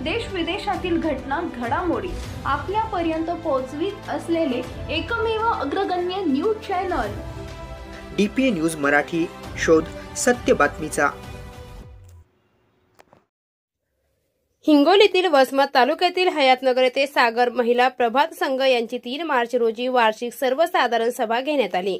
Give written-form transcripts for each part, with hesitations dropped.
देश विदेशातील घटना घडामोडी आपल्यापर्यंत पोहोचवित असलेले एकमेव अग्रगण्य news channel DPA news Marathi, शोध सत्य बातमीचा। हिंगोलीतील वसमत तालुक्यातील हयातनगर येथे सागर महिला प्रभात संघ यांची 3 मार्च रोजी वार्षिक सर्वसाधारण सभा घेण्यात आली।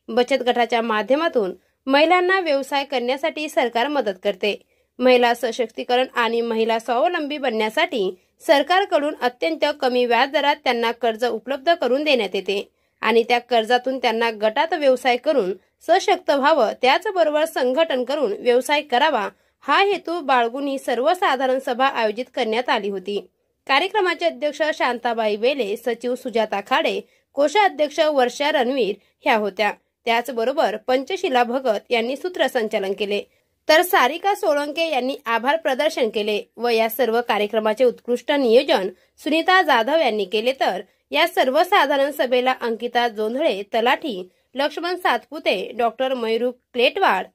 बचत गटाच्या माध्यमातून महिलांना व्यवसाय करण्यासाठी सरकार मदत करते। महिला सशक्तीकरण आणि महिला स्वावलंबी बनण्यासाठी सरकारकडून अत्यंत कमी व्याजदरात त्यांना कर्ज उपलब्ध करून देण्यात येते आणि त्या कर्जातून त्यांना गटात व्यवसाय करून सशक्त व्हावं, त्याचबरोबर संघटन करून व्यवसाय करावा हा हेतू बाळगून ही सर्वसाधारण सभा आयोजित करण्यात आली होती। कार्यक्रमाचे अध्यक्ष शांताबाई वेले, सचिव सुजाता खाडे, कोषाध्यक्ष वर्षा रणवीर ह्या होत्या। त्याचबरोबर पंचशीला भगत यांनी सूत्रसंचालन केले, तर सारिका सोळंके यांनी आभार प्रदर्शन केले व या सर्व कार्यक्रमाचे उत्कृष्ट नियोजन सुनीता जाधव यांनी केले। तर या सर्वसाधारण सभेला अंकिता जोंधळे तलाठी, लक्ष्मण सातपुते, डॉक्टर मयूर क्लेटवाड,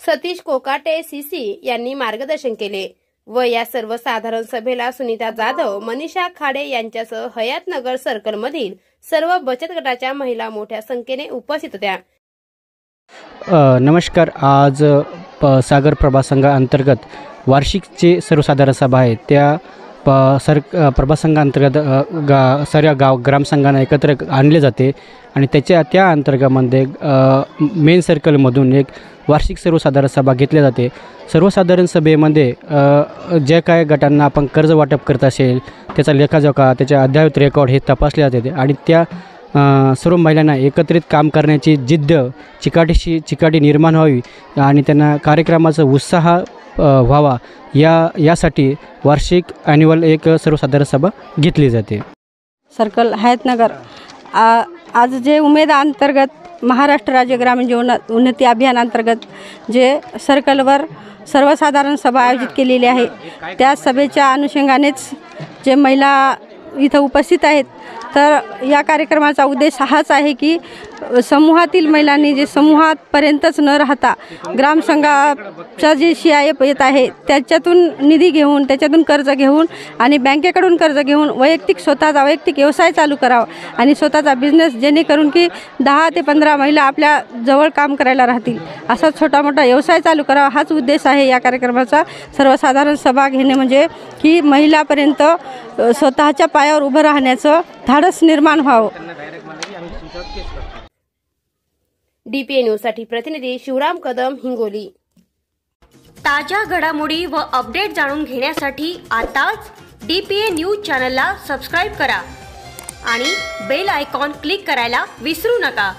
सतीश कोकाटे सीसी यांनी मार्गदर्शन केले व या सर्वसाधारण सभेला सुनीता जाधव, मनीषा खाडे यांच्यासह हयातनगर सर्कल मधील सर्व बचत गटाच्या महिला मोठ्या संख्येने उपस्थित होत्या। नमस्कार। आज सागर प्रभात संघा अंतर्गत वार्षिकची सर्वसाधारण सभा आहे। त्या प्रभात संघा अंतर्गत सर्व ग्रामसंघांना एकत्र आणले जाते आणि त्या अंतर्गतमध्ये मेन सर्कलमधून एक वार्षिक सर्वसाधारण सभा घेतली जाते। सर्वसाधारण सभेमध्ये जे काय गटांना आपण कर्ज वाटप करत असेल त्याचा लेखाजोखा, त्याच्या अद्ययावत रेकॉर्ड हे तपासले जाते आणि त्या सर्व महिलांना एकत्रित काम करण्याची जिद्द, चिकाटी निर्माण व्हावी आणि त्यांना कार्यक्रमाचा उत्साह व्हावा यासाठी वार्षिक ॲन्युअल एक सर्वसाधारण सभा घेतली जाते। सर्कल हयातनगर आज जे उमेद अंतर्गत महाराष्ट्र राज्य ग्रामीण जीवन उन्नती अभियान अंतर्गत जे सर्कलवर सर्वसाधारण सभा आयोजित केलेली आहे, त्या सभेच्या अनुषंगानेच जे महिला इथं उपस्थित आहेत, तर या कार्यक्रमाचा उद्देश हाच आहे की समूहातील महिलांनी जे समूहापर्यंतच न राहता ग्रामसंघाचा जे CIF येत आहे त्याच्यातून निधी घेऊन, त्याच्यातून कर्ज घेऊन आणि बँकेकडून कर्ज घेऊन स्वतःचा वैयक्तिक व्यवसाय चालू करावा आणि स्वतःचा बिझनेस, जेणेकरून की 10 ते 15 महिला आपल्या जवळ काम करायला राहतील, असा छोटा मोठा व्यवसाय चालू करावा हाच उद्देश आहे या कार्यक्रमाचा। सर्वसाधारण सभा घेणे म्हणजे की महिलापर्यंत स्वतःच्या पायावर उभं राहण्याचं धाडस निर्माण व्हावं। DPA न्यूज साठी प्रतिनिधी शिवराम कदम, हिंगोली। ताज्या घडामोडी व अपडेट जाणून घेण्यासाठी आताच DPA न्यूज चॅनलला सबस्क्राइब करा आणि बेल आयकॉन क्लिक करायला विसरू नका।